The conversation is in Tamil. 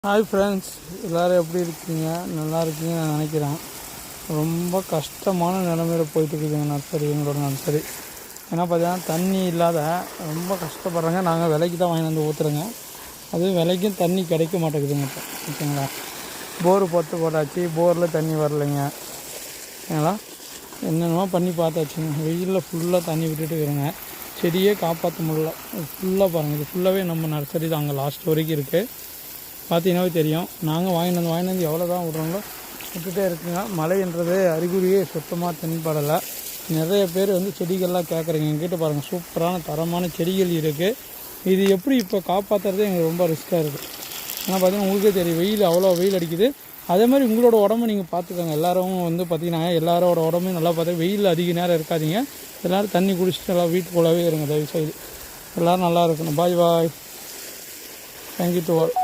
ஹாய் ஃப்ரெண்ட்ஸ், எல்லோரும் எப்படி இருக்கீங்க? நல்லா இருக்கீங்கன்னு நான் நினைக்கிறேன். ரொம்ப கஷ்டமான நிலமையில் போயிட்டுருக்குதுங்க நர்சரி, எங்களோட நர்சரி. ஏன்னா பார்த்தீங்கன்னா தண்ணி இல்லாத ரொம்ப கஷ்டப்படுறாங்க. நாங்கள் விலைக்கு தான் வாங்கி வந்து ஊற்றுறோங்க. அதுவும் விலைக்கும் தண்ணி கிடைக்க மாட்டேங்குதுங்க இப்போ. ஓகேங்களா, போர் போட்டாச்சு, போரில் தண்ணி வரலைங்க. ஓகேங்களா, என்னென்னமோ பண்ணி பார்த்தாச்சுங்க. வெயிலில் ஃபுல்லாக தண்ணி விட்டுட்டு இருக்கிறோங்க. செடியே காப்பாற்ற முடியல. ஃபுல்லாக பாருங்கள், இது ஃபுல்லாகவே நம்ம நர்சரி தான். அங்கே லாஸ்ட் வரைக்கும் இருக்குது, பார்த்தீங்கன்னாவே தெரியும். நாங்கள் வாங்கிட்டு வந்து எவ்வளோ தான் விட்றோங்களோ விட்டுட்டே இருக்குங்க. மழைன்றது அறிகுறியே சுத்தமாக தென்படலை. நிறைய பேர் வந்து செடிகள்லாம் கேட்குறீங்க. எங்கிட்ட பாருங்கள், சூப்பரான தரமான செடிகள் இருக்குது. இது எப்படி இப்போ காப்பாற்றுறதே எங்களுக்கு ரொம்ப ரிஸ்க்காக இருக்குது. ஏன்னா பார்த்தீங்கன்னா உங்களுக்கே தெரியும், வெயில் அவ்வளோ வெயில் அடிக்குது. அதே மாதிரி உங்களோட உடம்பு நீங்கள் பார்த்துக்கோங்க. எல்லோரும் வந்து பார்த்திங்கன்னா எல்லாரோட உடம்பையும் நல்லா பார்த்து, வெயில் அதிக நேரம் இருக்காதிங்க. எல்லோரும் தண்ணி குடிச்சிட்டு எல்லாம் வீட்டுக்குள்ளவே இருங்க தயவுசெய்து. எல்லோரும் நல்லா இருக்கணும். Bye bye. Thank you to all.